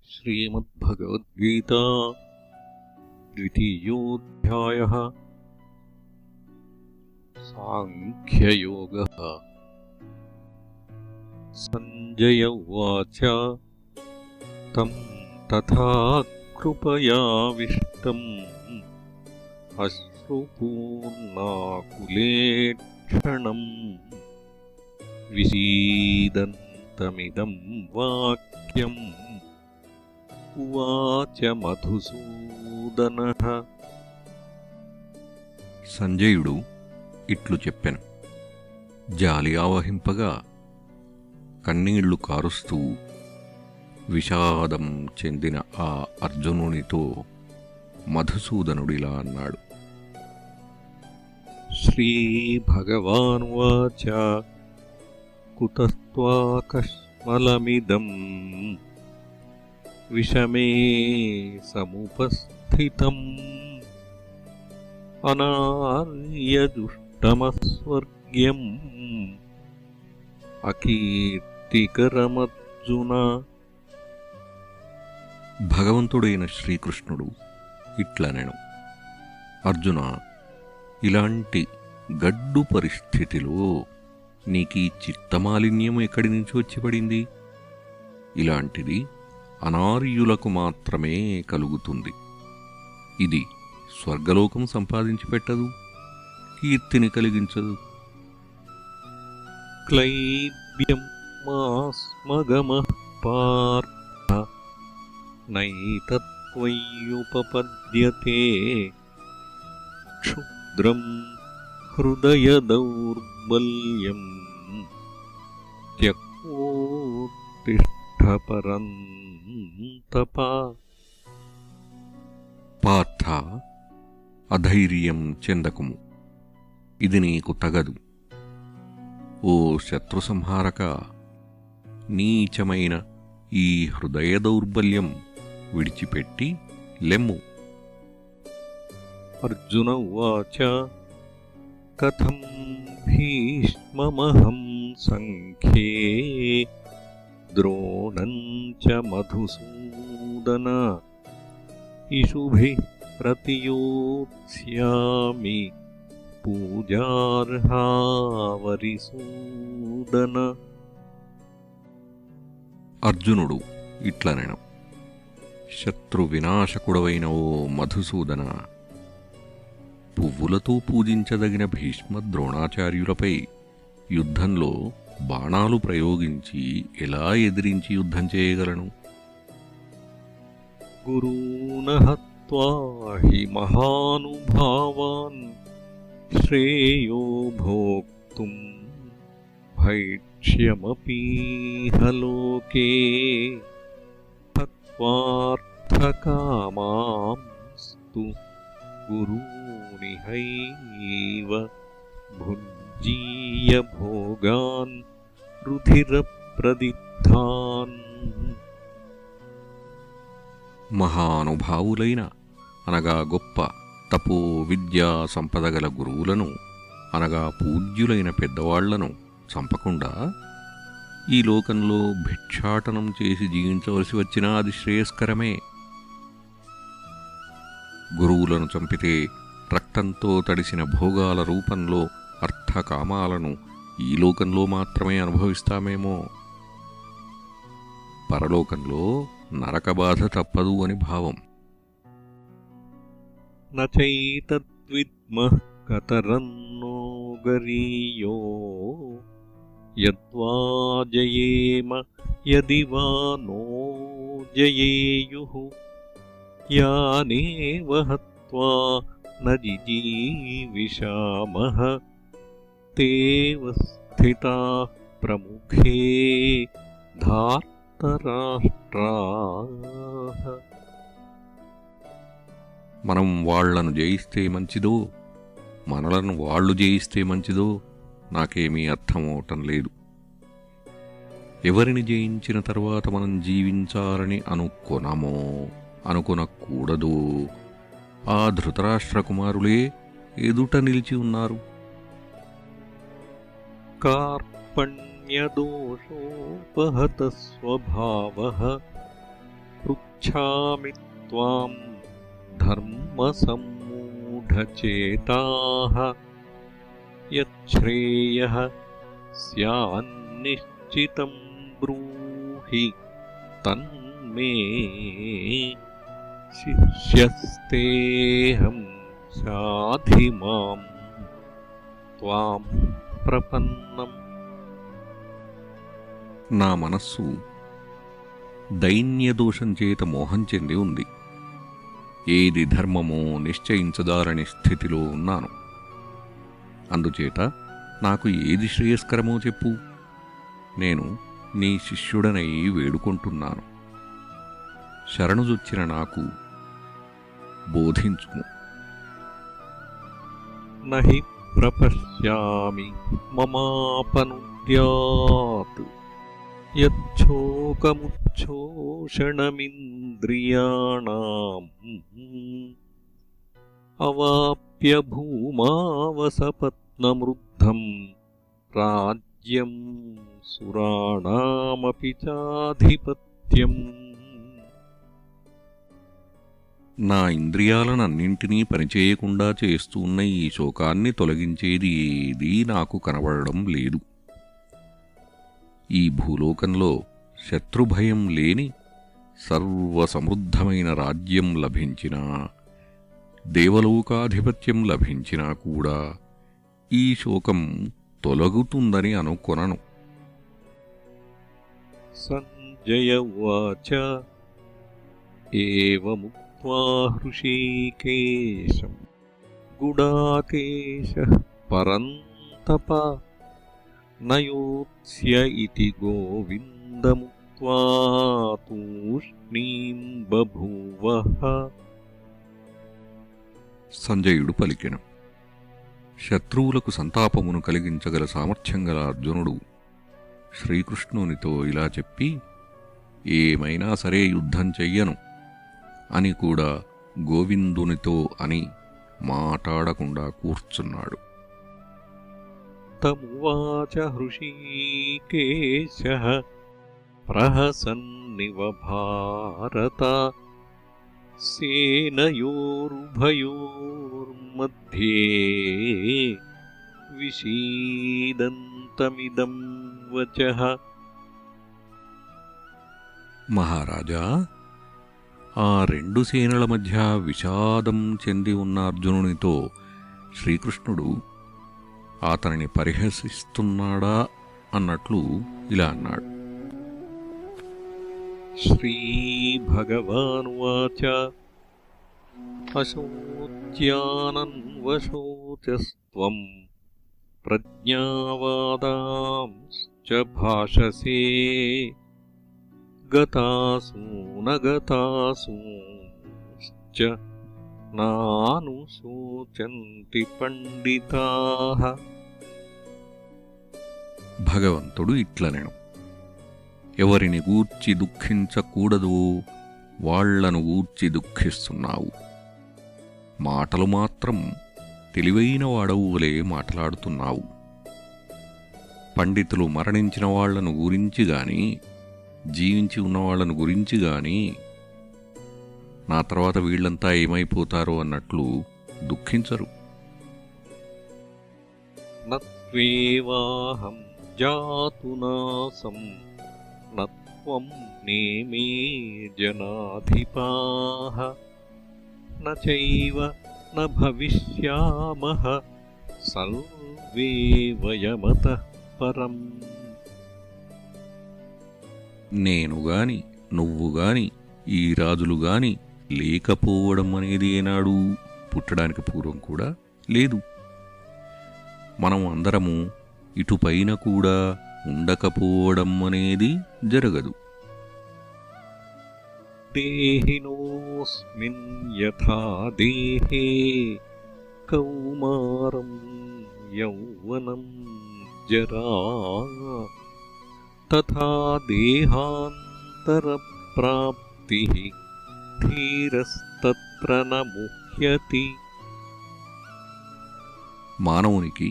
श्रीमद्भगवद्गीता द्वितीयोऽध्यायः सांख्ययोगः। संजय उवाच तं तथा कृपयाविष्टम् अश्रुपूर्णाकुलेक्षणम् विषीदन्तमिदं वाक्यम् ఉవాచ మధుసూదనః. సంజయుడు ఇట్లు చెప్పెను. జాలి ఆవహింపగా కన్నీళ్లు కారుస్తూ విషాదం చెందిన ఆ అర్జునునితో మధుసూదనుడిలా అన్నాడు. శ్రీభగవానువాచ కుతస్త్వాకస్మలమిదం విషమే సముపస్థితम् అనార్యదుష్టమస్వర్గ్యం అకీర్తికరమర్జున. భగవంతుడైన శ్రీకృష్ణుడు ఇట్లనెను. అర్జున, ఇలాంటి గడ్డు పరిస్థితిలో నీకీ చిత్తమాలిన్యం ఎక్కడి నుంచి వచ్చి పడింది? ఇలాంటిది అనార్యులకు మాత్రమే కలుగుతుంది. ఇది స్వర్గలోకం సంపాదించి పెట్టదు, కీర్తిని కలిగించదు. క్లైబ్యం మాస్మగమః పార్థ నైతత్వయ్యుపపద్యతే క్షుద్రం హృదయ దౌర్బల్యం త్యక్తోత్తిష్ఠ పరంతప. పార్థ, అధైర్యం చెందకుము, ఇది నీకు తగదు. ఓ శత్రు సంహారక, నీచమైన ఈ హృదయ దౌర్బల్యం విడిచిపెట్టి లెమ్ము. అర్జున ఉవాచ కథం భీష్మమహం సంఖ్యే ద్రోణం చ మధుసూదన ఇషుభిః ప్రతియోత్స్యామి పూజార్హా వరిసూదన. అర్జునుడు ఇట్లనెను. శత్రు వినాశకుడవైన ఓ మధుసూదన, పువ్వులతో పూజించదగిన భీష్మ ద్రోణాచార్యులపై యుద్ధంలో బాణాలు ప్రయోగించి ఎలా ఎదిరించి యుద్ధం చేయగలను? గురూణ హత్వా హి మహానుభావాన్ శ్రేయో భోక్తుం భైక్ష్యమపీహ లోకే హత్వార్థకామాంస్తు గురూనిహైవ భుంజీయ భోగాన్ రుధిరప్రదిగ్ధాన్. మహానుభావులైన అనగా గొప్ప తపో విద్యా సంపదగల గురువులను అనగా పూజ్యులైన పెద్దవాళ్లను చంపకుండా ఈ లోకంలో భిక్షాటనం చేసి జీవించవలసి వచ్చినా అది శ్రేయస్కరమే. గురువులను చంపితే రక్తంతో తడిసిన భోగాల రూపంలో అర్థకామాలను ఈ లోకంలో మాత్రమే అనుభవిస్తామేమో, పరలోకంలో నరకబాధ తప్పదు అని భావం. నచైతద్విద్మః కతరన్నో గరీయో యద్వా జయేమ యది వా నో జయేయుః యానేవ హత్వా న జిజీవిషామః తేవ స్థితాః ప్రముఖే ధార్తరాష్ట్రాః. మనం వాళ్లను జయిస్తే మంచిదో, మనలను వాళ్ళు జయిస్తే మంచిదో నాకేమీ అర్థమవటం లేదు. ఎవరిని జయించిన తర్వాత మనం జీవించాలని అనుకొనమో అనుకొనకూడదో ఆ ధృతరాష్ట్ర కుమారులే ఎదుట నిలిచి ఉన్నారు. కార్పణ్యదోషోపహత స్వభావః పృథ్వీరాజస్వభావः పృచ్ఛామి త్వాం ధర్మసమ్మూఢచేతాః యచ్ఛ్రేయః స్యాన్నిశ్చితం బ్రూహి తన్మే శిష్యస్తేహం సాధి మాం త్వాం ప్రపన్నం. నా మనస్సు దైన్యదోషం చేత మోహం చెంది ఉంది. ఏది ధర్మమో నిశ్చయించదారని స్థితిలో ఉన్నాను. అందుచేత నాకు ఏది శ్రేయస్కరమో చెప్పు. నేను నీ శిష్యుడనై వేడుకొంటున్నాను. శరణుజొచ్చిన నాకు బోధించుము. నహి ప్రపశ్యామి మమాపనుద్యాత్ యచ్ఛోకముచ్ఛోషణమింద్రియాణాం అవాప్య భూమావసపత్నమృద్ధం రాజ్యం సురాణామపి చాధిపత్యం. నా ఇంద్రియాలనన్నింటినీ పనిచేయకుండా చేస్తున్న ఈ శోకాన్ని తొలగించేది ఏదీ నాకు కనబడడం లేదు. ఈ భూలోకంలో శత్రుభయం లేని సర్వసమృద్ధమైన రాజ్యం లభించినా, దేవలోకాధిపత్యం లభించినా కూడా ఈ శోకం తొలగుతుందని అనుకొనను. సంజయ ఉవాచ ఏవముక్త్వా హృషీకేశం గుడాకేశః పరంతప నయోత్స్య ఇతి గోవిందముక్త్వా తూష్ణీం బభూవః. సంజయుడు పలికెను. శత్రువులకు సంతాపమును కలిగించగల సామర్థ్యం గల అర్జునుడు శ్రీకృష్ణునితో ఇలా చెప్పి, ఏమైనా సరే యుద్ధం చెయ్యను అని కూడా గోవిందునితో అని మాటాడకుండా కూర్చున్నాడు. తమువాచ హృషీకేశః ప్రహసన్నివ భారత సేనయోరుభయోర్మధ్యే విషీదంతమిదం వచః. మహారాజా, ఆ రెండు సేనల మధ్య విషాదం చెంది ఉన్న అర్జునునితో శ్రీకృష్ణుడు అతనిని పరిహసిస్తున్నాడా అన్నట్లు ఇలా అన్నాడు. శ్రీభగవానువాచ అశోచ్యానన్వశోచస్త్వం ప్రజ్ఞావాదాంశ్చ భాషసే గతాసూనగతాసూంశ్చ నానుశోచంతి పండితాః. భగవంతుడు ఇట్లనెను. ఎవరిని గూర్చి దుఃఖించకూడదో వాళ్లను గూర్చి దుఃఖిస్తున్నావు. మాటలు మాత్రం తెలివైన వాడవులే మాట్లాడుతున్నావు. పండితులు మరణించిన వాళ్లను గురించి గాని, జీవించి ఉన్నవాళ్లను గురించి గాని, నా తర్వాత వీళ్లంతా ఏమైపోతారో అన్నట్లు దుఃఖించరు. నత్వేవాహం జాతునాసం నత్వం నేమే జనాధిపాః నచైవ న భవిష్యామః సర్వే వయమతః పరం. నేనుగాని నువ్వుగాని ఈ రాజులుగాని లేకపోవడం అనేది ఏనాడు పుట్టడానికి పూర్వం కూడా లేదు. మనం అందరము ఇటుపైన కూడా ఉండకపోవడం అనేది జరగదు. దేహినోస్మిన్ యథా దేహే కౌమారం యౌవనం జరా తథా దేహాంతరప్రాప్తిః ధీరస్తత్ర న ముహ్యతి. మానవునికి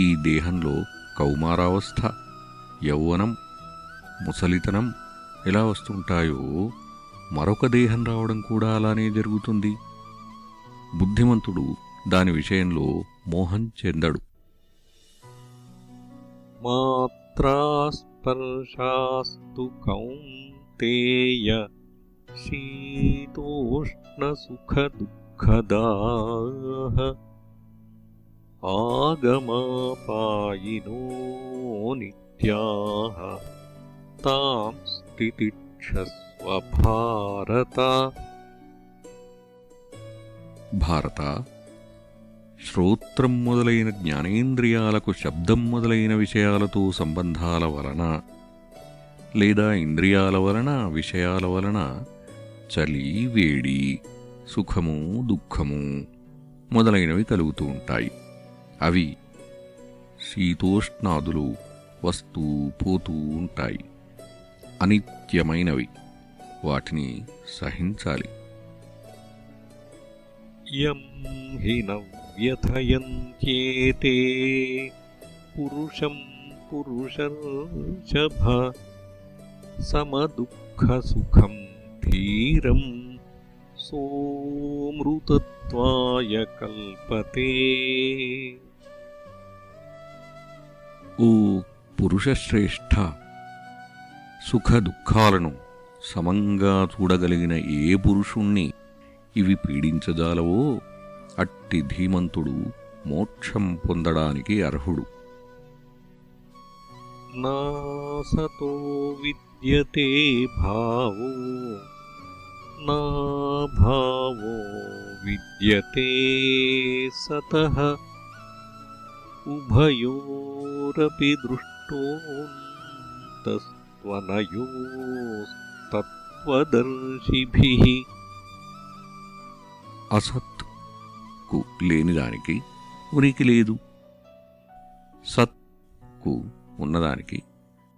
ఈ దేహంలో కౌమారావస్థ, యౌవనం, ముసలితనం ఎలా వస్తుంటాయో మరొక దేహం రావడం కూడా అలానే జరుగుతుంది. బుద్ధిమంతుడు దాని విషయంలో మోహం చెందడు. మాత్రాస్పర్శాస్తు కౌంతేయ శీతోష్ణసుఖదుఃఖదాః ఆగమాపాయినో నిత్యాః తాం స్థితిక్షస్వ భారత. భారత, శ్రోత్రం మొదలైన జ్ఞానేంద్రియాలకు శబ్దం మొదలైన విషయాలతో సంబంధాల వలన లేదా ఇంద్రియాల వలన విషయాల వలన చలి వేడి సుఖము దుఃఖము మొదలైనవి కలుగుతూ ఉంటాయి. అవి శీతోష్ణాదులు వస్తూ పోతూ ఉంటాయి. అనిత్యమైనవి, వాటిని సహించాలి. యం హి న వ్యథయంత్యేతే పురుషం పురుషర్షభ సమదుఃఖసుఖం ధీరం సోమృతత్వాయ కల్పతే. ఓ పురుషశ్రేష్ఠ, సుఖ దుఃఖాలను సమంగా చూడగలిగిన ఏ పురుషుణ్ణి ఇవి పీడించజాలవో అట్టి ధీమంతుడు మోక్షం పొందడానికి అర్హుడు. నాసతో విద్యతే భావో నా భావో విద్యతే సతః ఉభయోరపి దృష్టోऽन्तస్త్వనయోస్తత్వదర్శిభిః. అసత్కు లేనిదానికి ఉనికి లేదు, సత్కు ఉన్నదానికి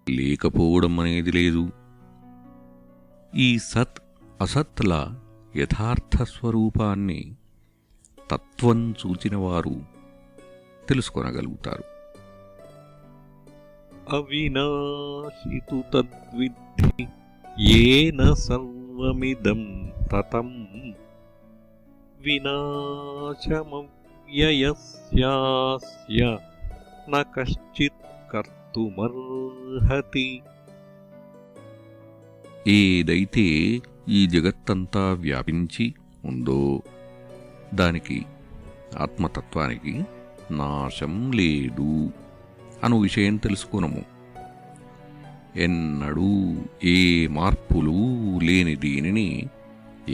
లేకపోవడం అనేది లేదు. ఈ సత్ అసత్ల యథార్థ స్వరూపాన్ని తత్వం చూచినవారు తెలుసుకొనగలుగుతారు. అవినాశితు తద్విద్ధి యేన సర్వమిదం తతం వినాశమవ్యయస్యాస్య న కశ్చిత్ కర్తుమర్హతి. ఏదైతే ఈ జగత్తంతా వ్యాపించి ఉందో దానికి, ఆత్మతత్వానికి నాశం లేదు అను విషయం తెలుసుకునము. ఎన్నడూ ఏ మార్పులు లేని దీనిని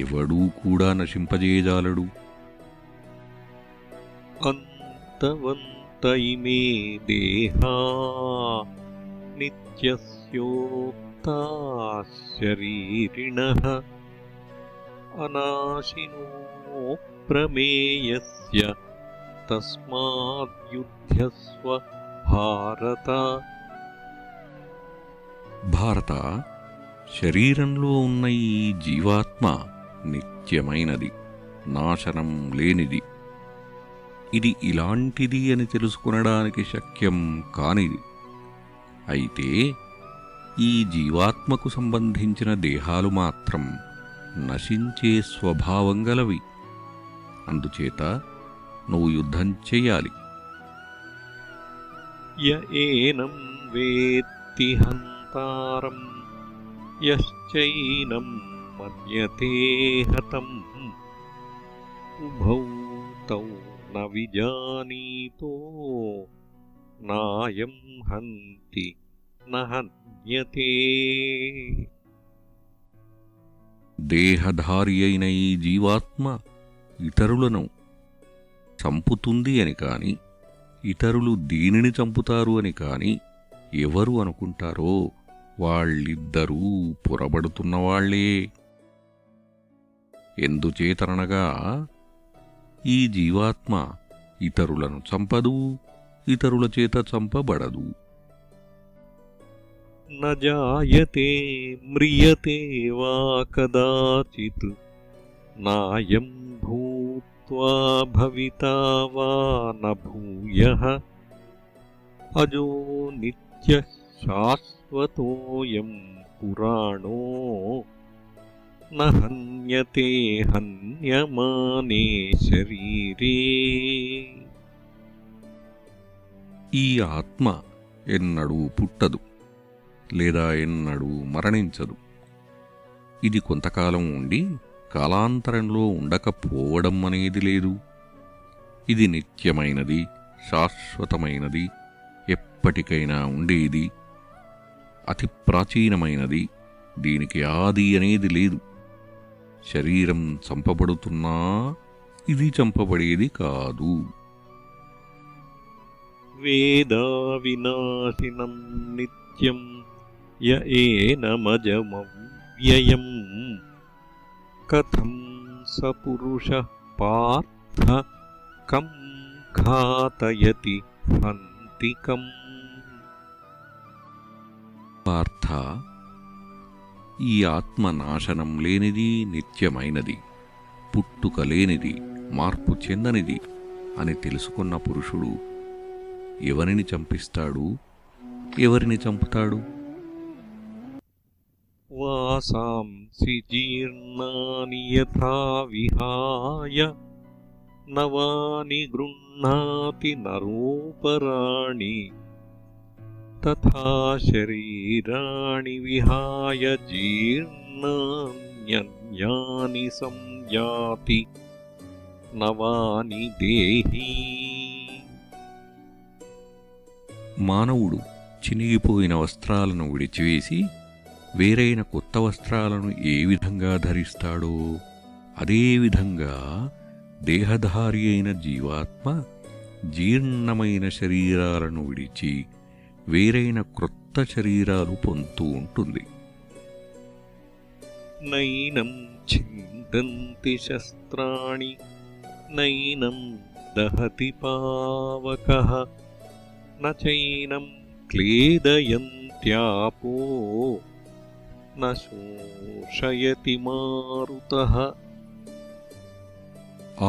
ఎవడూ కూడా నశింపజేయజాలడు. అంతవంత ఇమే దేహా నిత్యస్యోక్తా శరీరిణః అనాశినో ప్రమేయస్య తస్మాద్యుధ్యస్వ భారత. భారత, శరీరంలో ఉన్న ఈ జీవాత్మ నిత్యమైనది, నాశనం లేనిది. ఇది ఇలాంటిది అని తెలుసుకొనడానికి శక్యం కానిది. అయితే ఈ జీవాత్మకు సంబంధించిన దేహాలు మాత్రం నశించే స్వభావం గలవి. అందుచేత నువ్వు యుద్ధం చెయ్యాలి. య ఏనం వేత్తి హంతారం యశ్చైనం మన్యతే హతం ఉభౌ తౌ న విజానీతో నాయం హంతి న హన్యతే. దేహధారి అయిన ఈ జీవాత్మ ఇతరులను చంపుతుంది అని కాని, ఇతరులు దీనిని చంపుతారు అని కాని ఎవరు అనుకుంటారో వాళ్ళిద్దరూ పొరబడుతున్నవాళ్లే. ఎందుచేతనగా ఈ జీవాత్మ ఇతరులను చంపదు, ఇతరుల చేత చంపబడదు. న జాయతే మ్రియతే వా కదాచిత్ నాయం భూత్వా భవితా వా న భూయః అజో నిత్యః శాశ్వతోయం పురాణో న హన్యతే హన్యమానే శరీరే. ఈ ఆత్మ ఎన్నడూ పుట్టదు లేదా ఎన్నడూ మరణించదు. ఇది కొంతకాలం ఉండి కాలాంతరంలో ఉండకపోవడం అనేది లేదు. ఇది నిత్యమైనది, శాశ్వతమైనది, ఎప్పటికైనా ఉండేది, అతి ప్రాచీనమైనది. దీనికి ఆది అనేది లేదు. శరీరం చంపబడుతున్నా ఇది చంపబడేది కాదు. వేదా వినాశినం నిత్యం య ఏనమజమవ్యయం కథం స పురుషః పార్థ కం ఘాతయతి హంతికం. పార్థ, ఈ ఆత్మ నాశనం లేనిది, నిత్యమైనది, పుట్టుక లేనిది, మార్పు చెందనిది అని తెలుసుకున్న పురుషుడు ఎవరిని చంపిస్తాడు, ఎవరిని చంపుతాడు? వాసాంసి జీర్ణాని యథా విహాయ నవాని గృహ్ణాతి నరోపరాణి తథా శరీరాణి విహాయ జీర్ణాన్యన్యాని సంయాతి నవాని దేహి. మానవుడు చినిగిపోయిన వస్త్రాలను విడిచివేసి వేరైన కొత్త వస్త్రాలను ఏ విధంగా ధరిస్తాడో అదేవిధంగా దేహధారి అయిన జీవాత్మ జీర్ణమైన శరీరాలను విడిచి వేరైన క్రొత్త శరీరాలు పొందుతూ ఉంటుంది. నైనం ఛిందంతి శస్త్రాణి నైనం దహతి పావకః న చైనం క్లేదయంత్యాపో న శోషయతి మారుతః.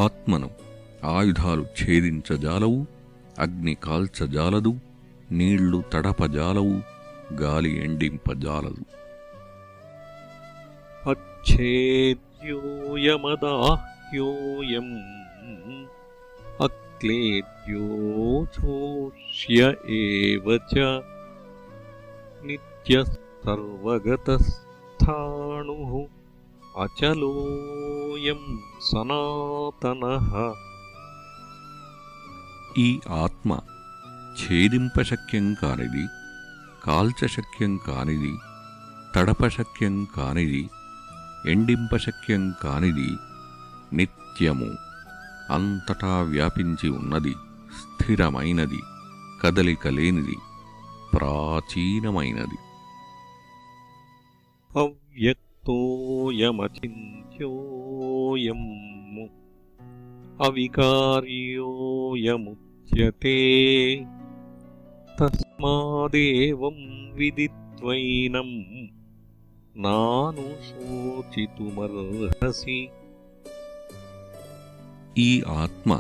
ఆత్మను ఆయుధాలు ఛేదించజాలవు, అగ్ని కాల్చజాలదు, నీళ్లు తడపజాలవు, గాలి ఎండింపజాలదు. అచ్ఛేద్యోయమదాహ్యోయం అక్లేద్యో శోష్య ఏవ చ నిత్యః సర్వగతస్థాణుః అచలోయం సనాతనః. ఈ ఆత్మ ఛేదింపశక్యం కానిది, కాల్చశక్యం కానిది, తడపశక్యం కానిది, ఎండింపశక్యం కానిది, నిత్యము అంతటా వ్యాపించి ఉన్నది, స్థిరమైనది, కదలికలేనిది, ప్రాచీనమైనది. అవ్యక్తోయమచింత్యోయం అవికార్యోయముచ్యతే తస్మాదేవం విదిత్వైనం నానుశోచితుమర్హసి. ఈ ఆత్మ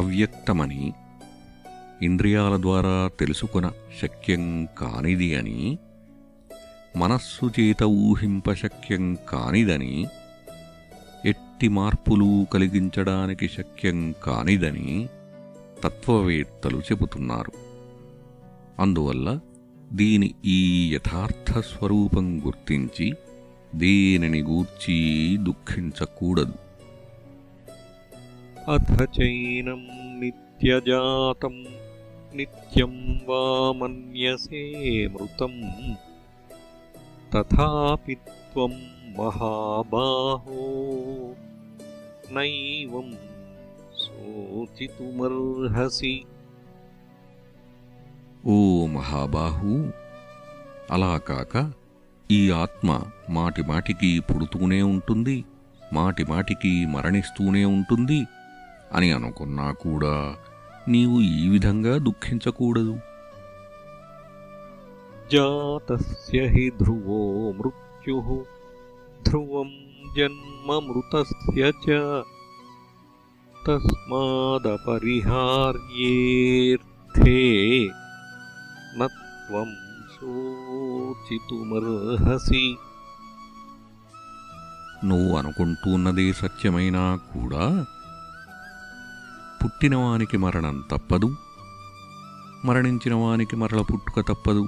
అవ్యక్తమని, ఇంద్రియాల ద్వారా తెలుసుకొన శక్యం కానిది అని, మనస్సు చేత ఊహింపశక్యం కానిదని, ఎట్టి మార్పులు కలిగించడానికి శక్యం కానిదని తత్వవేత్తలు చెబుతున్నారు. అందువల్ల దీని ఈ యథార్థ స్వరూపం గుర్తించి దేనిని గూర్చి దుఃఖించకూడదు. అథ చైనం నిత్యజాతం నిత్యం వా మన్యసే మృతం తథాపి త్వం మహాబాహో నైవం శోచితుమర్హసి. ఓ మహాబాహూ, అలా కాక ఈ ఆత్మ మాటిమాటికి పుడుతూనే ఉంటుంది, మాటిమాటికి మరణిస్తూనే ఉంటుంది అని అనుకున్నా కూడా నీవు ఈ విధంగా దుఃఖించకూడదు. జాతస్య హి ధ్రువో మృత్యుః ధ్రువం జన్మ మృతస్య చ తస్మాదపరిహార్యేర్థే న త్వం శోచితుమర్హసి. నువ్వు అనుకుంటున్నదే సత్యమైనా కూడా పుట్టినవానికి మరణం తప్పదు, మరణించిన వానికి మరల పుట్టుక తప్పదు.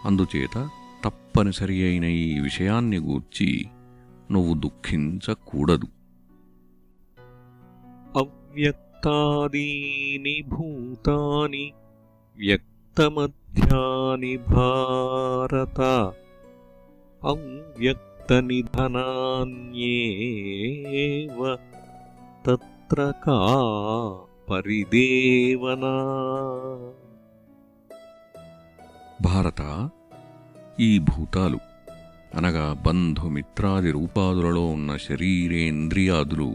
అందుచేత తప్పనిసరి అయిన ఈ విషయాన్ని గూర్చి నువ్వు దుఃఖించకూడదు. అవ్యక్తాదీని భూతాని వ్యక్తమధ్యాని భారత అవ్యక్తనిధనాన్యేవ తత్ర కా పరిదేవనా. భారత, ఈ భూతాలు అనగా బంధుమిత్రాది రూపాదులలో ఉన్న శరీరేంద్రియాదులు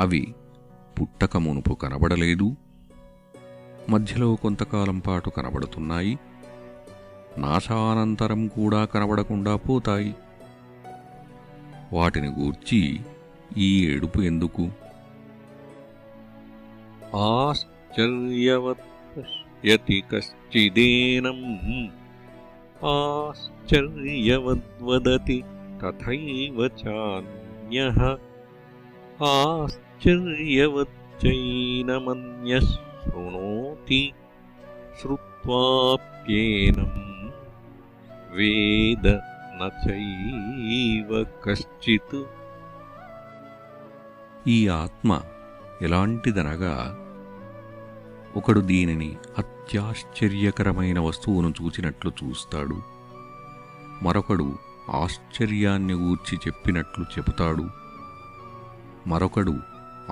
అవి పుట్టక మునుపు కనబడలేదు, మధ్యలో కొంతకాలం పాటు కనబడుతున్నాయి, నాశానంతరం కూడా కనబడకుండా పోతాయి. వాటిని గూర్చి ఈ ఏడుపు ఎందుకు? ఆశ్చర్యవత్ పశ్యతి కశ్చిదేనం ఆశ్చర్యవద్వదతి తథైవ చాన్యః ఆశ్చర్యవచ్చైనమన్యః శృణోతి శ్రుత్వాప్యేనం వేద న చైవ కశ్చిత్. ఈ ఆత్మ ఎలాంటిదనగా, ఒకడు దీనిని అత్యాశ్చర్యకరమైన వస్తువును చూచినట్లు చూస్తాడు, మరొకడు ఆశ్చర్యాన్ని గూర్చి చెప్పినట్లు చెబుతాడు, మరొకడు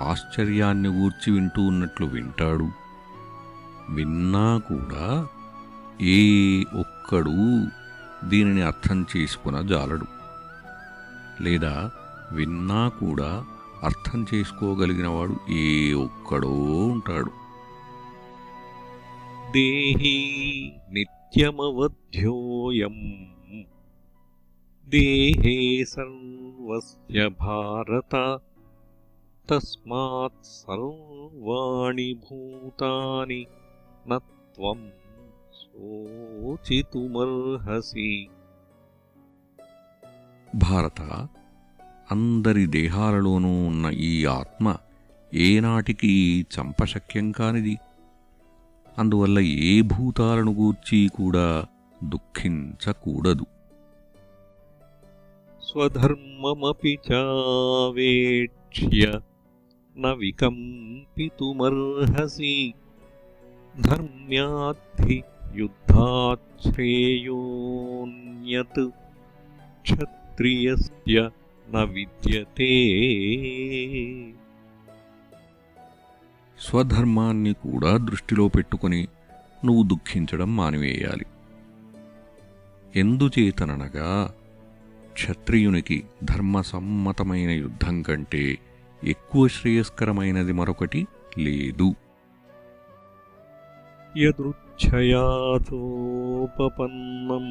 ఆశ్చర్యాన్ని గూర్చి వింటూ ఉన్నట్లు వింటాడు. విన్నా కూడా ఏ ఒక్కడూ దీనిని అర్థం చేసుకొనజాలడు, లేదా విన్నా కూడా అర్థం చేసుకోగలిగినవాడు ఏ ఒక్కడో ఉంటాడు. దేహీ నిత్యమవధ్యోయం దేహే సర్వస్య భారత తస్మాత్ సర్వాణి భూతాని న త్వం శోచితుమర్హసి. భారత, అందరి దేహాలలోనూ ఉన్న ఈ ఆత్మ ఏనాటికి చంపశక్యం కానిది. అందువల్ల ఏ భూతాలను గూర్చి కూడా దుఃఖించకూడదు. స్వధర్మమపి చావేక్ష్య న వికంపితుమర్హసి ధర్మ్యాద్ధి యుద్ధాత్ శ్రేయోన్యత్ క్షత్రియస్య న విద్యతే. స్వధర్మాన్ని కూడా దృష్టిలో పెట్టుకుని నువ్వు దుఃఖించడం మానివేయాలి. ఎందుచేతననగా క్షత్రియునికి ధర్మసమ్మతమైన యుద్ధం కంటే ఎక్కువ శ్రేయస్కరమైనది మరొకటి లేదు. యదృచ్ఛయాచోపపన్నం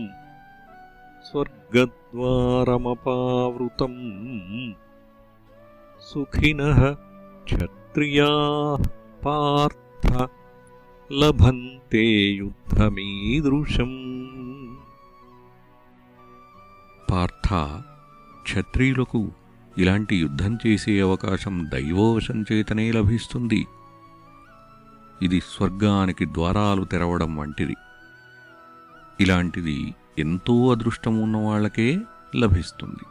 స్వర్గద్వారమపావృతం సుఖినః క్షత్రియాః పార్థ లభంతే యుద్ధమీదృశం. పార్థ, క్షత్రియులకు ఇలాంటి యుద్ధం చేసే అవకాశం దైవవశం చేతనే లభిస్తుంది. ఇది స్వర్గానికి ద్వారాలు తెరవడం వంటిది. ఇలాంటిది ఎంతో అదృష్టం ఉన్నవాళ్లకే లభిస్తుంది.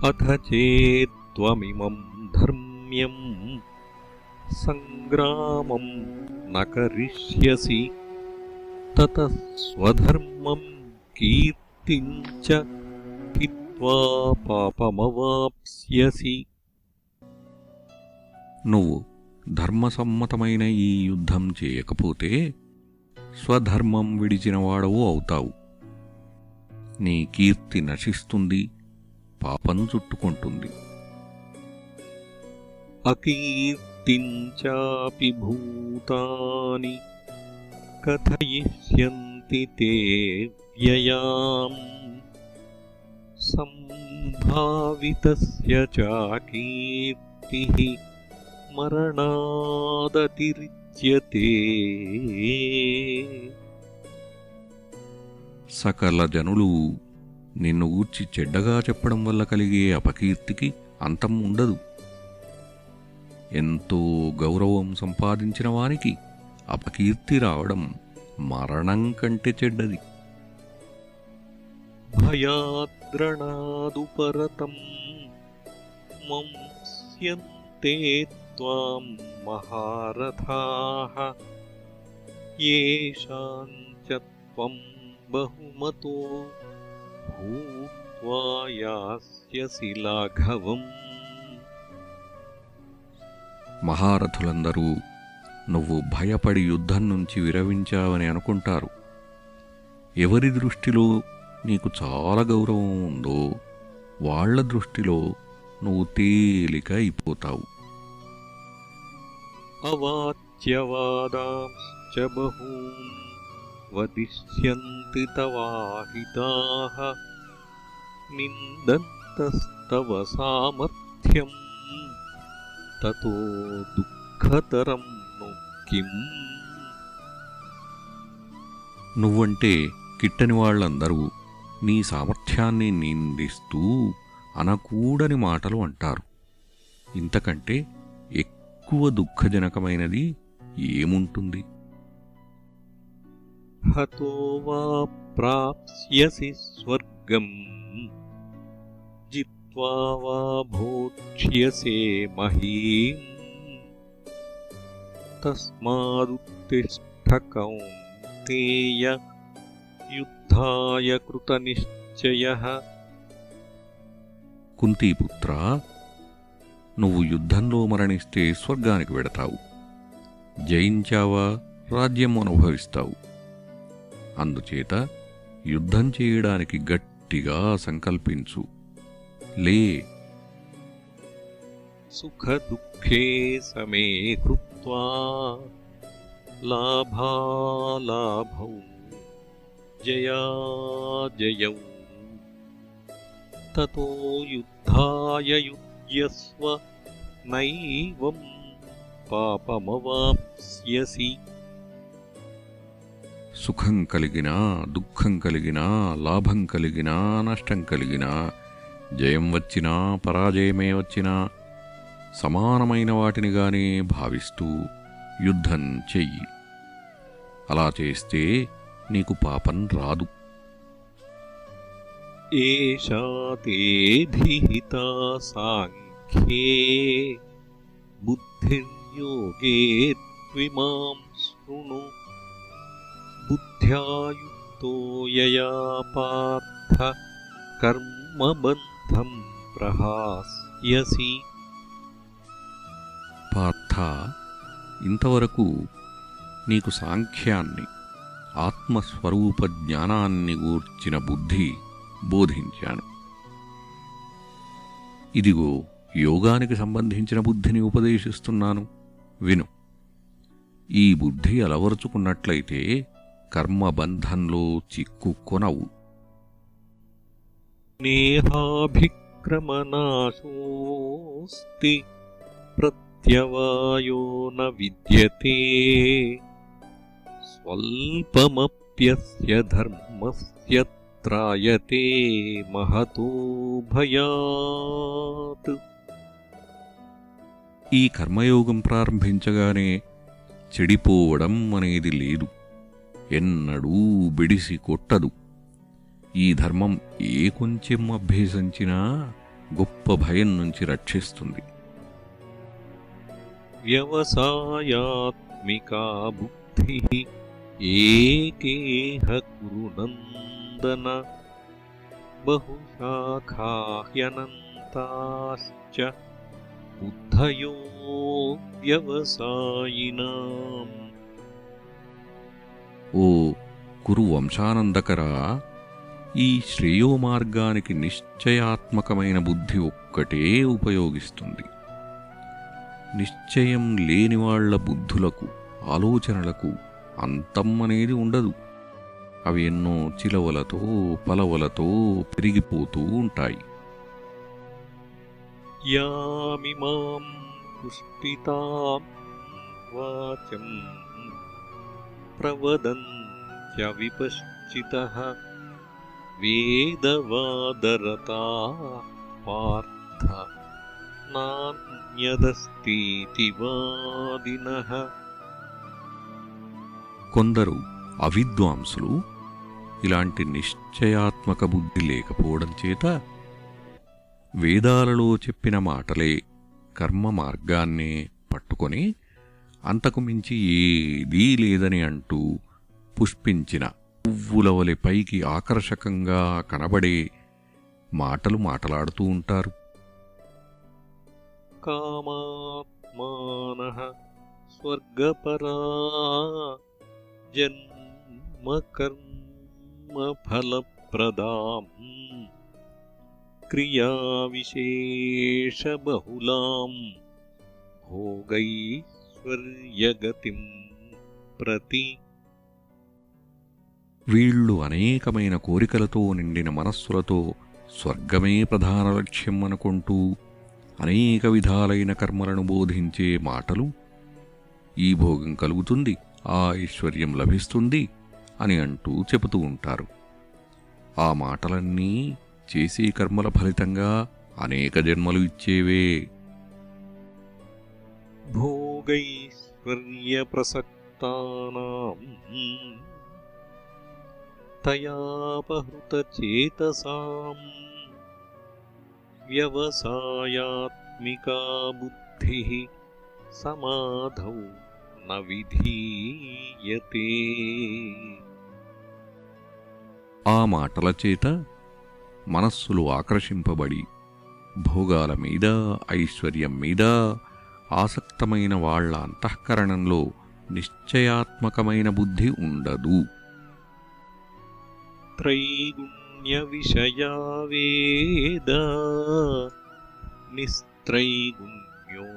అథ చేత్త్వమిమం ధర్మ్యం సంగ్రామం న కరిష్యసి తతః స్వధర్మం కీర్తిం చ హిత్వా పాపమవాప్స్యసి. నువ్వు ధర్మసమ్మతమైన ఈ యుద్ధం చేయకపోతే స్వధర్మం విడిచినవాడవు అవుతావు. నీ కీర్తి నశిస్తుంది, పాపం చుట్టుకుంటుంది. అకీర్తిం చాపి భూతాని కథయిష్యంతి తే వ్యయాం సంభావితస్య చాకీర్తిః మరణాదతిరిచ్యతే. సకల జనులు నిన్ను గూర్చి చెడ్డగా చెప్పడం వల్ల కలిగే అపకీర్తికి అంతం ఉండదు. ఎంతో గౌరవం సంపాదించిన వానికి అపకీర్తి రావడం మరణం కంటే చెడ్డది. భయాద్రణాదుపరతం మంస్యంతే త్వాం మహారథాః యేషాం చ త్వం బహుమతో భూత్వా యాస్యసి లాఘవం. మహారథులందరూ నువ్వు భయపడి యుద్ధం నుంచి విరమించావని అనుకుంటారు. ఎవరి దృష్టిలో నీకు చాలా గౌరవం ఉందో వాళ్ల దృష్టిలో నువ్వు తేలిక అయిపోతావు. అవాచ్యవాదాంశ్చ బహూన్ వదిష్యంతి తవాహితాః నిందంతస్తవ సామర్థ్యం తతో దుఃఖతరం ను కిం. నువ్వంటే కిట్టని వాళ్లందరూ నీ సామర్థ్యాన్ని నిందిస్తూ అనకూడని మాటలు అంటారు. ఇంతకంటే ఎక్కువ దుఃఖజనకమైనది ఏముంటుంది? హతో వా ప్రాప్స్యసి స్వర్గం జిత్వా వా భోక్ష్యసే మహీం తస్మాదుత్తిష్ఠ కౌంతేయ యుద్ధాయ కృతనిశ్చయః. కుంతీపుత్రా, నువ్వు యుద్ధంలో మరణిస్తే స్వర్గానికి వెడతావు. జయించావా రాజ్యం అనుభవిస్తావు. అందుచేత యుద్ధం చేయడానికి గట్టిగా సంకల్పించు. లే. సుఖదుఃఖే సమే కృత్వా లాభాలాభౌ జయాజయౌ తతో యుద్ధాయ యుజ్యస్వ నైవం పాపమవాప్స్యసి. సుఖం కలిగినా దుఃఖం కలిగినా లాభం కలిగినా నష్టం కలిగినా జయం వచ్చినా పరాజయమే వచ్చినా సమానమైన వాటినిగానే భావిస్తూ యుద్ధం చెయ్యి. అలా చేస్తే నీకు పాపం రాదు. ఏషా తే ధిహితా సాంఖ్యే బుద్ధిర్యోగే త్విమాం శృణు బుద్ధ్యా యుక్తో యయా పార్థ కర్మబంధం ప్రహాస్యసి. పార్థ, ఇంతవరకు నీకు సాంఖ్యాన్ని ఆత్మస్వరూప జ్ఞానాన్ని గూర్చిన బుద్ధి బోధించాను. ఇదిగో యోగానికి సంబంధించిన బుద్ధిని ఉపదేశిస్తున్నాను, విను. ఈ బుద్ధి అలవరుచుకున్నట్లయితే కర్మబంధంలో చిక్కుకొనవు. నేహాభిక్రమనాశోస్తి ప్రత్యవాయో న విద్యతే స్వల్పమప్యస్య ధర్మస్య త్రాయతే మహతో భయాత్. ఈ కర్మయోగం ప్రారంభించగానే చెడిపోవడం అనేది లేదు. ఎన్నడూ బిడిసి కొట్టదు. ఈ ధర్మం ఏ కొంచెం అభ్యసించినా గొప్ప భయం నుంచి రక్షిస్తుంది. వ్యవసాయాత్మికా బుద్ధిః ఏకేహ కురు నందన బహుశాఖా హ్యనంతాశ్చ బుద్ధయో వ్యవసాయినాం. ఓ కురు వంశానందకరా, ఈ శ్రేయోమార్గానికి నిశ్చయాత్మకమైన బుద్ధి ఒక్కటే ఉపయోగిస్తుంది. నిశ్చయం లేనివాళ్ల బుద్ధులకు ఆలోచనలకు అంతం అనేది ఉండదు. అవి ఎన్నో చిలవలతో పలవలతో పెరిగిపోతూ ఉంటాయి. యామిమాం పుష్పితాం వాచం ప్రవదంత్య విపశ్చితః వేదవాదరతా పార్థ నాన్యదస్తీతి వాదినః. కొందరు అవిద్వాంసులు ఇలాంటి నిశ్చయాత్మక బుద్ధి లేకపోవడం చేత వేదాలలో చెప్పిన మాటలే కర్మ మార్గాన్నే పట్టుకొని అంతకు మించి ఏదీ లేదని అంటూ పుష్పించిన పువ్వుల వలె పైకి ఆకర్షకంగా కనబడే మాటలు మాటలాడుతూ ఉంటారు. కామాత్మానః స్వర్గపరా జన్మకర్మఫలప్రదాం క్రియావిశేషబహుళాం భోగైశ్వర్యగతిం ప్రతి. వీళ్ళు అనేకమైన కోరికలతో నిండిన మనస్సులతో స్వర్గమే ప్రధాన లక్ష్యం అనుకుంటూ అనేక విధాలైన కర్మలను బోధించే మాటలు ఈ భోగం కలుగుతుంది, ఆ ఐశ్వర్యం లభిస్తుంది అని అంటూ చెబుతూ ఉంటారు. ఆ మాటలన్నీ చేసే కర్మల ఫలితంగా అనేక జన్మలు ఇచ్చేవే. భోగైశ్వర్యప్రసక్తానాం తయాపహృతచేతసాం వ్యవసాయాత్మికా బుద్ధిః సమాధౌ న విధీయతే. ఆ మాటల చేత మనస్సులు ఆకర్షింపబడి భోగాల మీద ఐశ్వర్యం మీద ఆసక్తమైన వాళ్ల అంతఃకరణంలో నిశ్చయాత్మకమైన బుద్ధి ఉండదు. త్రైగుణ్య విషయా వేద నిస్త్రైగుణ్యో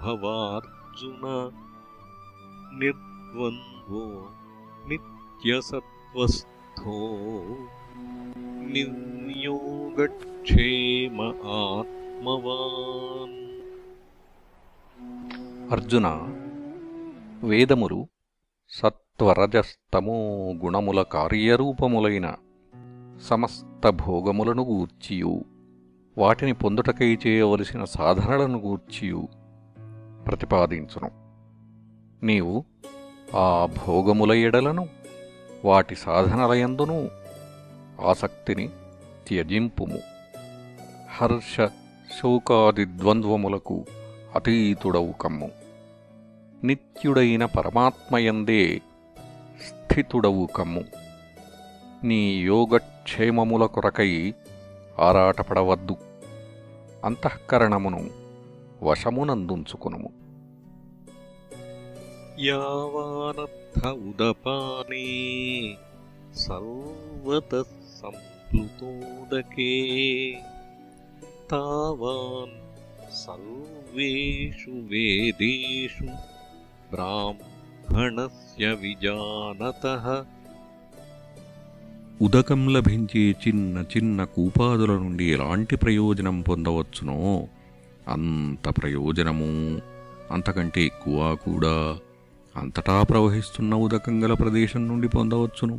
భవార్జున నిర్ద్వంద్వో నిత్యసత్వస్థో నిర్యోగక్షేమ ఆత్మవాన్. అర్జున, వేదములు సత్వరజస్తమో గుణముల కార్యరూపములైన సమస్త భోగములను గూర్చియు వాటిని పొందుటకై చేయవలసిన సాధనలను గూర్చియు ప్రతిపాదించును. నీవు ఆ భోగముల ఎడలను వాటి సాధనలయందును ఆసక్తిని త్యజింపుము. హర్ష శోకాది ద్వంద్వములకు అతీతుడవు కమ్ము. నిత్యుడైన పరమాత్మయందే స్థితుడవు కమ్ము. నీ యోగక్షేమముల కొరకై ఆరాటపడవద్దు. అంతఃకరణమును వశమునందుంచుకునుము. యావానర్థ ఉదపానే సర్వతః సంప్లుతోదకే తావాన్ సర్వేషు వేదేషు బ్రాహ్మణస్య విజానతః. ఉదకం లభించే చిన్న చిన్న కూపాదుల నుండి ఎలాంటి ప్రయోజనం పొందవచ్చునో అంత ప్రయోజనము, అంతకంటే ఎక్కువ కూడా అంతటా ప్రవహిస్తున్న ఉదకం గల ప్రదేశం నుండి పొందవచ్చును.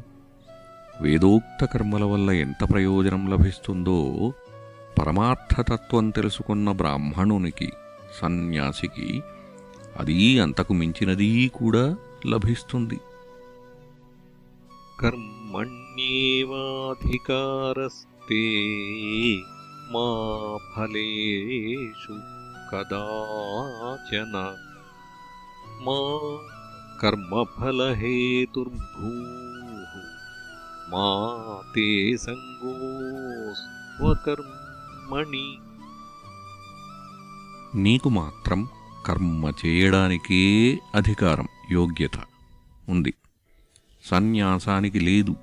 వేదోక్త కర్మల వల్ల ఎంత ప్రయోజనం లభిస్తుందో పరమార్థతత్వం తెలుసుకున్న బ్రాహ్మణునికి, సన్యాసికి అదీ అంతకు మించినదీ కూడా లభిస్తుంది. కర్మణ్యేవాధికారస్తే మా ఫలేషు కదాచన మా కర్మఫలహేతుర్భూః మా తే సంగోస్త్వకర్మణి. నీకు మాత్రం కర్మ చేయడానికే అధికారం, యోగ్యత ఉంది. సన్యాసానికి లేదు.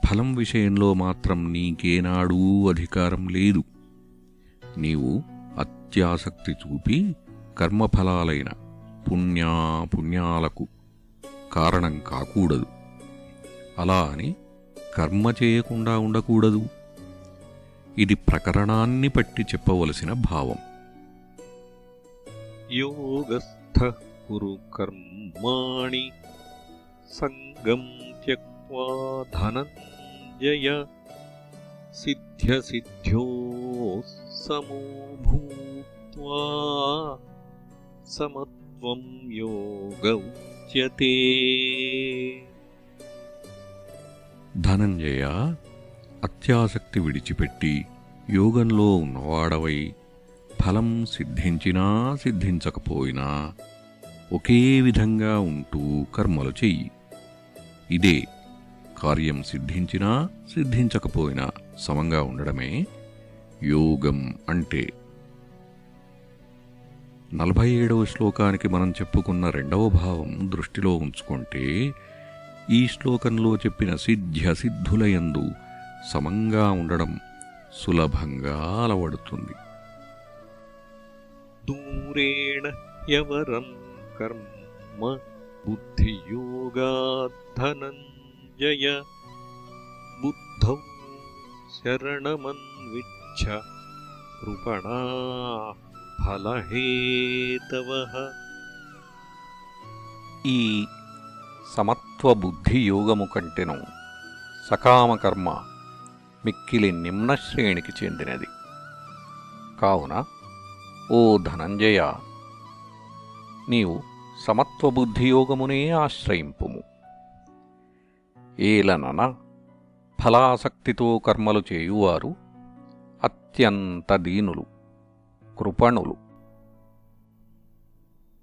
ఫలం విషయంలో మాత్రం నీకేనాడూ అధికారం లేదు. నీవు అత్యాసక్తి చూపి కర్మఫలాలైన పుణ్యాలకు కారణం కాకూడదు. అలా అని కర్మ చేయకుండా ఉండకూడదు. ఇది ప్రకరణాన్ని పట్టి చెప్పవలసిన భావం. యోగస్థః కురు కర్మాణి సంగం త్యక్త్వా ధనంజయ ధనంజయ సిద్ధ్యసిద్ధ్యో సమో భూత్వా సమత్వం యోగ ఉచ్యతే. ధనంజయ, అత్యాసక్తి విడిచిపెట్టి యోగంలో ఉన్నవాడవై ఫలం సిద్ధించినా సిద్ధించకపోయినా ఒకే విధంగా ఉంటూ కర్మలు చెయ్యి. ఇదే కార్యం సిద్ధించినా సిద్ధించకపోయినా సమంగా ఉండడమే యోగం అంటే. 47వ శ్లోకానికి మనం చెప్పుకున్న రెండవ భావం దృష్టిలో ఉంచుకుంటే ఈ శ్లోకంలో చెప్పిన సిద్ధ్యసిద్ధులయందు సమంగా ఉండడం సులభంగా అలవడుతుంది. దూరేణ హ్యవరం కర్మ బుద్ధియోగాత్ ధనంజయ బుద్ధౌ శరణమన్విచ్ఛ కృపణా ఫలహేతవః. ఈ సమత్వ బుద్ధి యోగము కంటెను సకామకర్మ మిక్కిలి నిమ్న శ్రేణికి చెందినది. కావున ఓ ధనంజయ, నీవు సమత్వబుద్ధియోగమునే ఆశ్రయింపుము. ఏలనన ఫలాసక్తితో కర్మలు చేయువారు అత్యంత దీనులు, కృపణులు.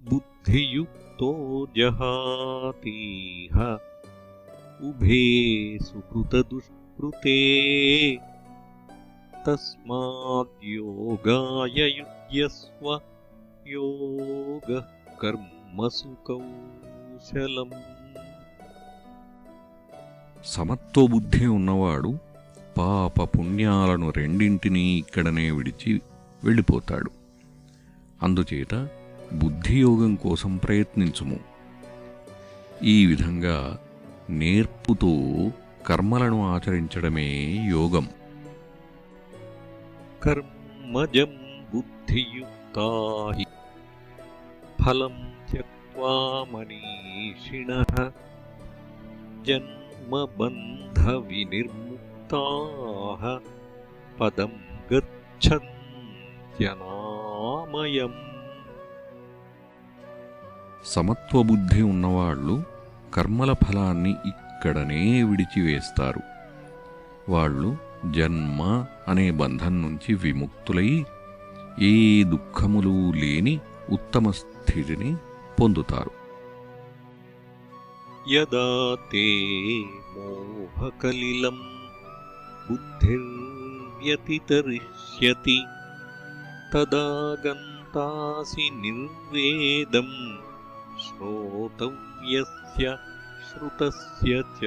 బుద్ధియుక్తో జహాతీహ ఉభే సుకృతదుష్కృతే తస్మాద్యోగాయ యుజ్యస్వ యోగః కర్మసు కౌశలం. సమత్వబుద్ధి ఉన్నవాడు పాప పుణ్యాలను రెండింటినీ ఇక్కడనే విడిచి వెళ్ళిపోతాడు. అందుచేత బుద్ధియోగం కోసం ప్రయత్నించుము. ఈ విధంగా నేర్పుతో కర్మలను ఆచరించడమే యోగం. కర్మజం బుద్ధియుక్తా హి ఫలం త్యక్త్వా మనీషిణః జన్మబంధ వినిర్ముక్తాః పదం గచ్చన్త్యనామయం. సమత్వబుద్ధి ఉన్నవాళ్ళు కర్మల ఫలాన్ని ఇక్కడనే విడిచివేస్తారు. వాళ్ళు జన్మ అనే బంధం నుంచి విముక్తులై ఏ దుఃఖములు లేని ఉత్తమ స్థితిని పొందుతారు. యదా తే మోహకలిలం బుద్ధిర్వ్యతితరిష్యతి తదా గంతాసి నిర్వేదం శ్రోతవ్యస్య శ్రుతస్య చ.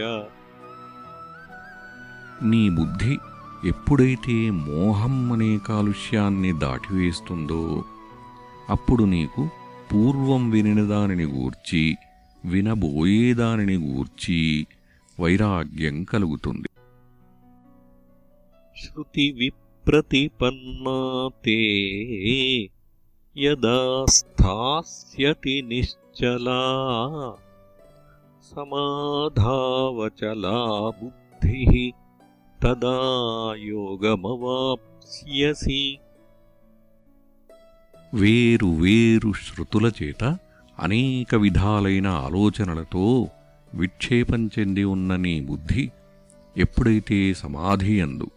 నీ బుద్ధి ఎప్పుడైతే మోహం అనే కాలుష్యాన్ని దాటివేస్తుందో అప్పుడు నీకు పూర్వం వినిన దానిని గూర్చి వినబోయేదానిని గూర్చి వైరాగ్యం కలుగుతుంది. శృతి విప్రతిపన్నా తే యదా స్థాస్యతి నిశ్చలా సమాధావచలా బుద్ధిః తదా యోగమవాప్స్యసి. వేరు వేరు శృతుల చేత అనేక విధాలైన ఆలోచనలతో విక్షేపం చెంది ఉన్న నీ బుద్ధి ఎప్పుడైతే సమాధియందు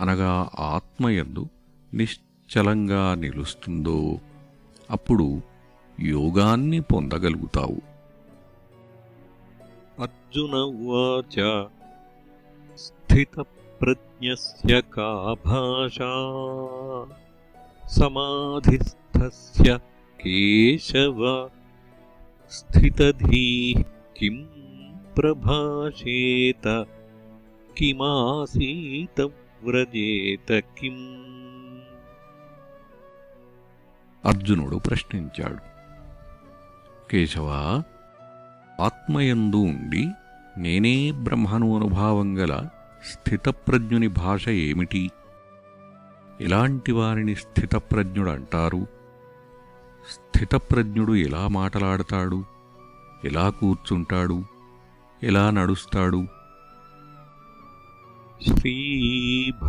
అనగా ఆత్మయందు నిశ్చలంగా నిలుస్తుందో అప్పుడు యోగాన్ని పొందగలుగుతావు. అర్జున ఉవాచ స్థితప్రజ్ఞస్య కా భాషా సమాధిస్థస్య కేశవ స్థితధీః కిం ప్రభాషేత కిమాసీత వ్రజేత కిం. అర్జునుడు ప్రశ్నించాడు, కేశవా, ఆత్మయందు ఉండి నేనే బ్రహ్మను అనుభావం గల స్థితప్రజ్ఞుని భాష ఏమిటి? ఎలాంటి వారిని స్థితప్రజ్ఞుడంటారు? స్థితప్రజ్ఞుడు ఎలా మాటలాడతాడు? ఎలా కూర్చుంటాడు? ఎలా నడుస్తాడు? श्रीभगवानुवाच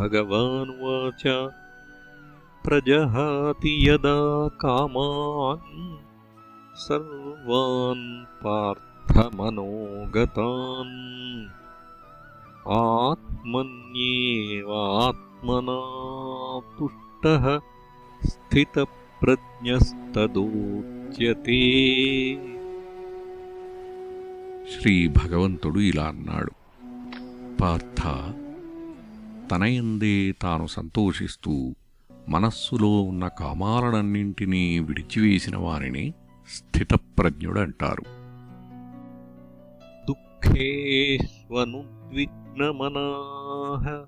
प्रजहाति यदा कामान् सर्वान् पार्थमनोगतान् आत्मन्येवात्मना तुष्टः స్థితప్రజ్ఞస్తదోచ్యతే. శ్రీ భగవంతుడు ఇలా అన్నాడు, పార్థ, తనయందే తాను సంతోషిస్తూ మనస్సులో ఉన్న కామాలనన్నింటినీ విడిచివేసిన వారిని స్థితప్రజ్ఞుడంటారు. దుఃఖేష్వనుద్విగ్నమనాః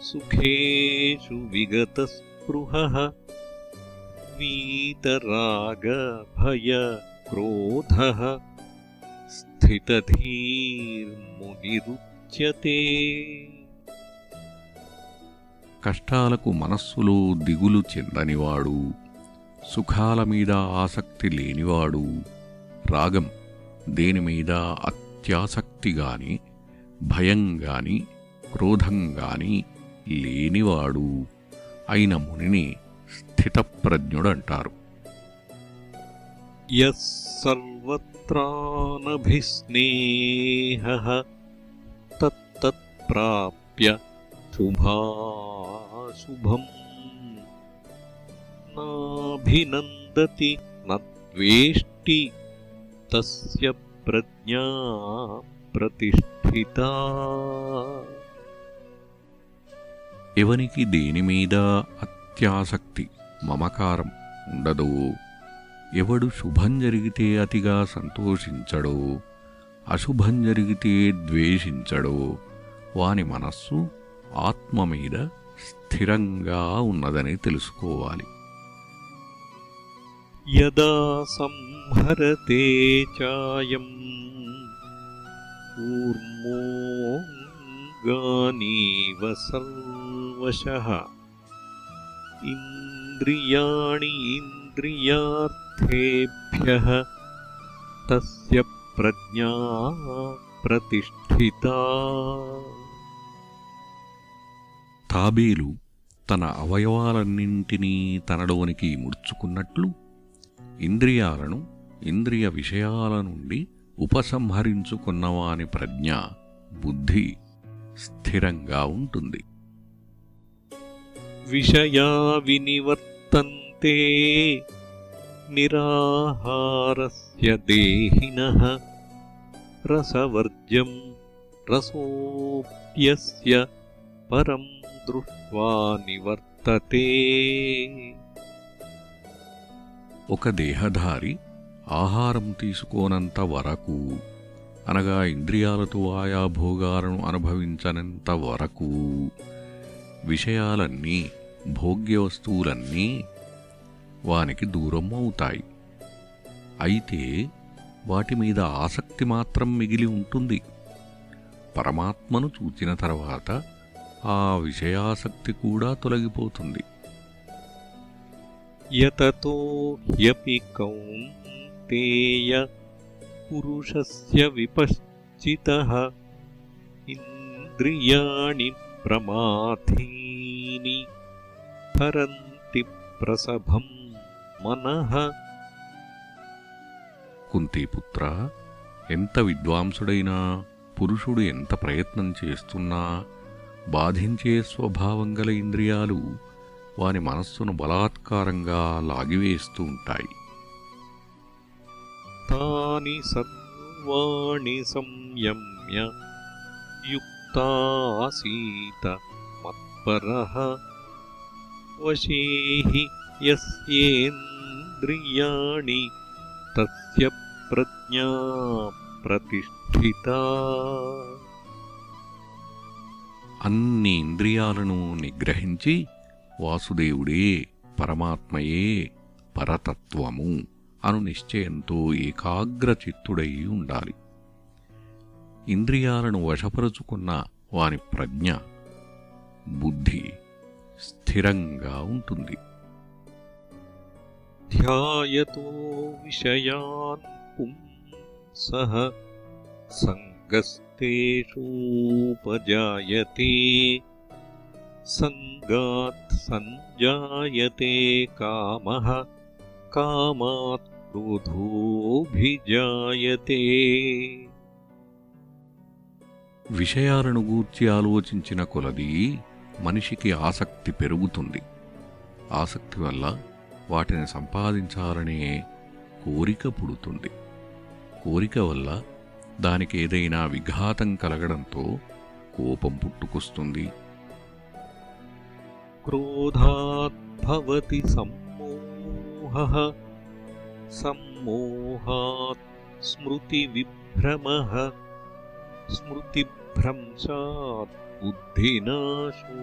సుఖేషు విగతస్పృహః వీతరాగభయక్రోధః స్థితధీర్మునిరుచ్యతే. కష్టాలకు మనస్సులో దిగులు చెందనివాడు, సుఖాల మీద ఆసక్తి లేనివాడు, రాగం దేనిమీద అత్యాసక్తిగాని భయంగాని క్రోధంగాని లేనివాడు అయిన మునిని స్థితప్రజ్ఞుడంటారు. యః సర్వత్రానభిస్నేహః తత్తత్ప్రాప్య శుభాశుభం నాభినందతి నద్వేష్టి తస్య ప్రజ్ఞా ప్రతిష్ఠితా. ఎవనికి దేనిమీద అత్యాసక్తి మమకారం ఉండదో, ఎవడు శుభం జరిగితే అతిగా సంతోషించడో, అశుభం జరిగితే ద్వేషించడో, వాని మనస్సు ఆత్మ మీద స్థిరంగా ఉన్నదని తెలుసుకోవాలి. యదా సంహరతే చాయం కూర్మోంగానీవ సర్వశః ఇంద్రియాణి ఇంద్రియార్థేభ్యః తస్య ప్రజ్ఞా ప్రతిష్ఠితా. తాబేలు తన అవయవాలన్నింటినీ తనలోనికి ముడుచుకున్నట్లు ఇంద్రియాలను ఇంద్రియ విషయాల నుండి ఉపసంహరించుకున్నవాని ప్రజ్ఞ బుద్ధి స్థిరంగా ఉంటుంది. విషయా వినివర్తంతే నిరాహారస్య దేహినః రసవర్జ్యం రసోప్యస్య పరం దృష్ట్వా నివర్తతే. ఒక దేహధారి ఆహారం తీసుకోనంత వరకు, అనగా ఇంద్రియాలతో ఆయా భోగాలను అనుభవించనంత వరకు విషయాలన్నీ, భోగ్య వస్తువులన్నీ వానికి దూరం అవుతాయి. అయితే వాటి మీద ఆసక్తి మాత్రం మిగిలి ఉంటుంది. పరమాత్మను చూచిన తర్వాత ఆ విషయాసక్తి కూడా తొలగిపోతుంది. యతతో హ్యపి కౌంతేయ పురుషస్య విపశ్చితః ఇంద్రియాణి ప్రమాథీని హరంతి ప్రసభం మనః. కుంతీపుత్ర, ఎంత విద్వాంసుడైనా, పురుషుడు ఎంత ప్రయత్నం చేస్తున్నా బాధించే స్వభావం గల ఇంద్రియాలు వాని మనస్సును బలాత్కారంగా లాగివేస్తూ ఉంటాయి. తాని సర్వాణి సంయమ్య యుక్తాసీత మత్పరః వశే హి యస్యేంద్రియాణి తస్య ప్రజ్ఞా ప్రతిష్ఠితా. అన్ని ఇంద్రియాలను నిగ్రహించి వాసుదేవుడే, పరమాత్మయే పరతత్వము అను నిశ్చయంతో ఏకాగ్రచిత్తుడై ఉండాలి. ఇంద్రియాలను వశపరుచుకున్న వాని ప్రజ్ఞ, బుద్ధి స్థిరంగా ఉంటుంది. ధ్యాయతో విషయాన్ పుంసః సంగస్తేషు तेषूपजायते सङ्गात् सञ्जायते कामः कामात् क्रोधोऽभिजायते। విషయాలను గూర్చి ఆలోచించిన కొలది మనిషికి ఆసక్తి పెరుగుతుంది. ఆసక్తి వల్ల వాటిని సంపాదించాలనే కోరిక పుడుతుంది. కోరిక వల్ల దానికి ఏదైనా విఘాతం కలగడంతో కోపం పుట్టుకొస్తుంది. క్రోధాత్ భవతి సమ్మోహః సమ్మోహాత్ స్మృతి విభ్రమః స్మృతిభ్రంశాత్ బుద్ధినాశో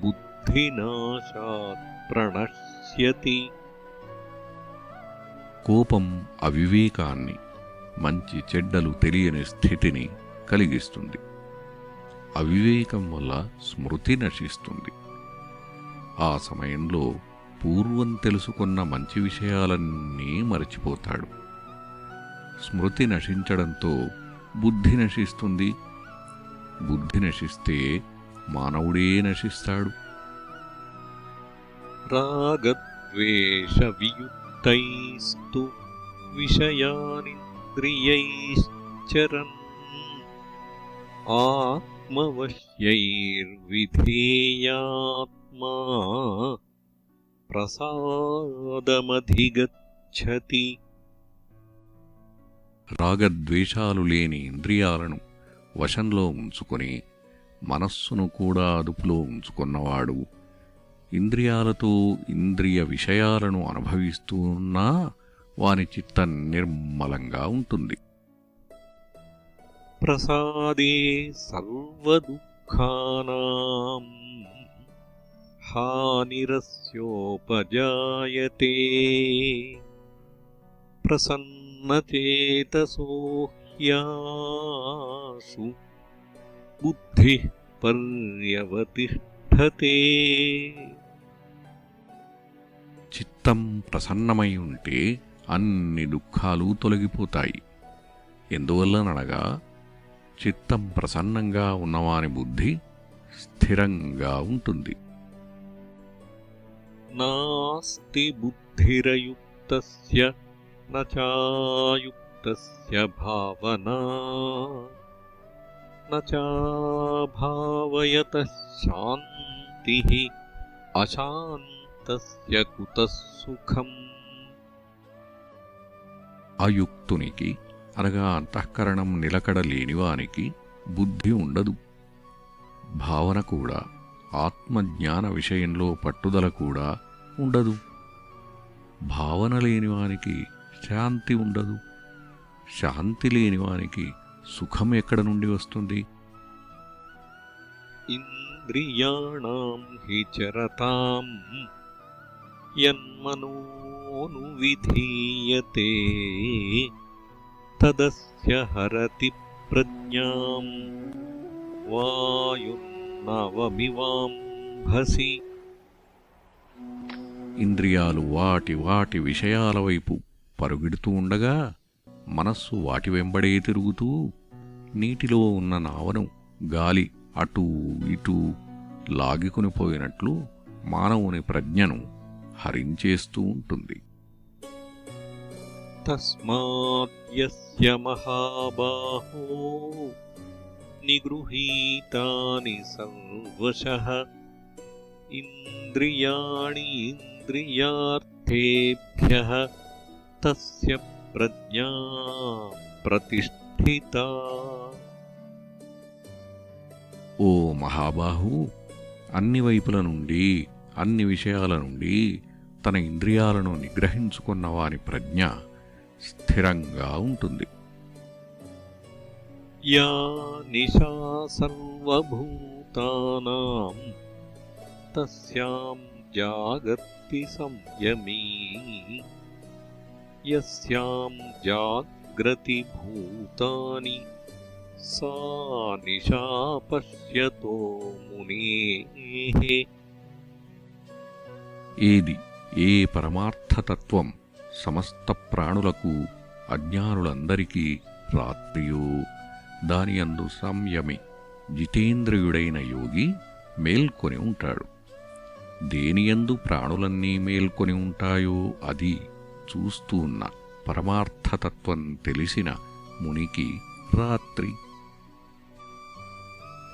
బుద్ధినాశాత్ ప్రణశ్యతి. కోపం అవివేకాన్ని, మంచి చెడ్డలు తెలియని స్థితిని కలిగిస్తుంది. అవివేకం వల్ల స్మృతి నశిస్తుంది. ఆ సమయంలో పూర్వం తెలుసుకున్న మంచి విషయాలన్నీ మరచిపోతాడు. స్మృతి నశించడంతో బుద్ధి నశిస్తుంది. బుద్ధి నశిస్తే మానవుడే నశిస్తాడు. రాగద్వేష వియుక్తైస్తు విషయానింద్రియైశ్చరన్ ఆత్మవశ్యైర్విధేయాత్మా ప్రసాదమధిగచ్చతి. రాగద్వేషాలు లేని ఇంద్రియాలను వశంలో ఉంచుకొని మనస్సును కూడా అదుపులో ఉంచుకున్నవాడు ఇంద్రియాలతో ఇంద్రియ విషయాలను అనుభవిస్తూ ఉన్నా వాని చిత్తం నిర్మలంగా ఉంటుంది. ప్రసాదే సర్వదుఃఖానాం హానిరస్యోపజాయతే ప్రసన్నచేతసో హ్యాసు బుద్ధిః పర్యవతిష్ఠతే. చిత్తం ప్రసన్నమై ఉంటే అన్ని దుఃఖాలు తొలగిపోతాయి. ఎందువల్లనగా చిత్తం ప్రసన్నంగా ఉన్నవాని బుద్ధి స్థిరంగా ఉంటుంది. నాస్తి బుద్ధిరయుక్తస్య నచాయుక్తస్య భావనా నచాభావయతః శాంతిః అశాంతస్య కుతః సుఖం. అయుక్తునికి అనగా అంతఃకరణం నిలకడ లేనివానికి బుద్ధి ఉండదు. భావన కూడా, ఆత్మజ్ఞాన విషయంలో పట్టుదల కూడా ఉండదు. భావన లేనివానికి శాంతి ఉండదు. శాంతి లేనివానికి సుఖం ఎక్కడ నుండి వస్తుంది? ఇంద్రియాణం హి చరతాం యన్మనోనువిధీయతే తదస్య హరతి ప్రజ్ఞాం వాయుర్నవమివాంభసి. ఇంద్రియాలు వాటి వాటి విషయాల వైపు పరుగెడుతూ ఉండగా మనస్సు వాటి వెంబడే తిరుగుతూ నీటిలో ఉన్న నావను గాలి అటూ ఇటూ లాగికొనిపోయినట్లు మానవుని ప్రజ్ఞను హరించేస్తూ ఉంటుంది. తస్మాత్ యస్య మహాబాహో నిగృహీతాని సర్వశః ఇంద్రియాణి ఇంద్రియార్థేభ్యః తస్య ప్రజ్ఞా ప్రతిష్ఠితా. ఓ మహాబాహు, అన్ని వైపుల నుండి అన్ని విషయాల నుండి తన ఇంద్రియాలను నిగ్రహించుకున్న వాని ప్రజ్ఞ స్థిరంగా ఉంటుంది. యా నిశా సర్వభూతానాం తస్యాం జాగర్తి సంయమీ యస్యాం జాగ్రతి భూతాని సా నిశా పశ్యతో మునేః. ఏది ఏ పరమార్థతత్వం సమస్త ప్రాణులకు అజ్ఞానులందరికీ రాత్రియో దానియందు సంయమి జితేంద్రియుడైన యోగి మేల్కొని ఉంటాడు. దేనియందు ప్రాణులన్నీ మేల్కొని ఉంటాయో అది చూస్తూ ఉన్న పరమార్థతత్వం తెలిసిన మునికి రాత్రి.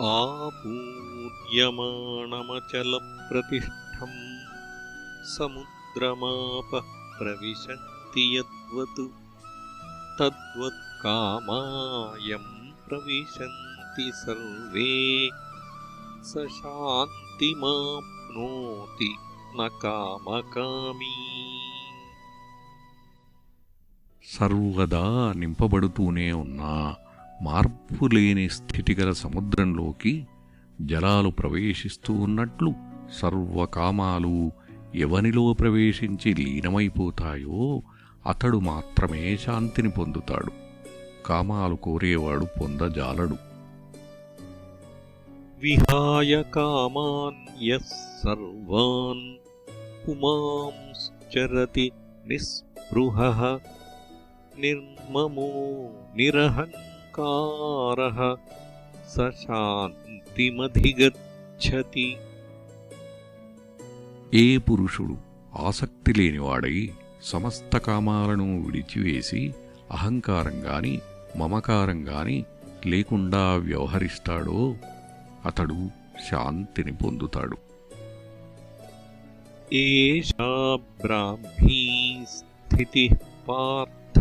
ఆపూర్యమాణమచలప్రతిష్ఠం సముద్రమాప ప్రవిశంతి యద్వత్ తద్వత్కామాయం ప్రవిశంతి సర్వే స శాంతిమాప్నోతి న కామకామీ. సర్వదా నింపబడుతూనే ఉన్నా మార్పులేని స్థితిగల సముద్రంలోకి జలాలు ప్రవేశిస్తూ ఉన్నట్లు సర్వకామాలు ఎవనిలో ప్రవేశించి లీనమైపోతాయో అతడు మాత్రమే శాంతిని పొందుతాడు. కామాలు కోరేవాడు పొందజాలడు. విహాయ కామాన్ యః సర్వాన్ పుమాంశ్చరతి నిస్పృహః నిర్మమో నిరహంకారః స శాంతిమధిగచ్చతి. ఏ పురుషుడు ఆసక్తి లేనివాడై సమస్త కామాలను విడిచివేసి అహంకారంగాని మమకారంగాని లేకుండా వ్యవహరిస్తాడో అతడు శాంతిని పొందుతాడు. ఏషా బ్రాహ్మీ స్థితిః పార్థ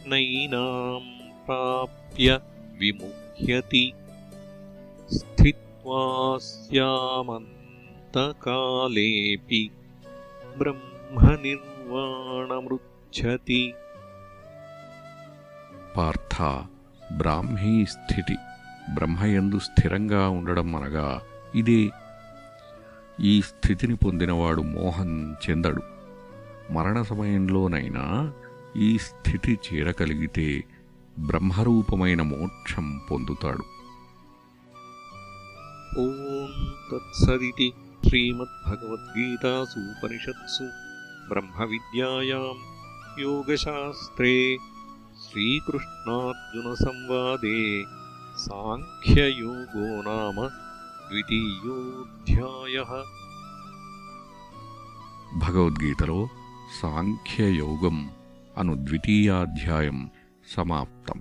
నైనాం ప్రాప్య విముహ్యతి స్థిత్వా స్యామంతకాలేపి బ్రహ్మనిర్వాణమృచ్ఛతి. పార్థ, బ్రాహ్మీ స్థితి బ్రహ్మయందు స్థిరంగా ఉండడం అనగా ఇదే. ఈ స్థితిని పొందినవాడు మోహం చెందడు. మరణ సమయంలోనైనా ఈ స్థితి చేరగలిగితే బ్రహ్మరూపమైన మోక్షం పొందుతాడు. ఓం తత్సదితి శ్రీమద్భగవద్గీతాసూపనిషత్సు బ్రహ్మవిద్యాయాం యోగశాస్త్రే శ్రీకృష్ణార్జునసంవాదే సాంఖ్యయోగో నామ ద్వితీయోऽధ్యాయః. భగవద్గీతలో సాంఖ్యయోగం అను ద్వితీయాధ్యాయం సమాప్తం.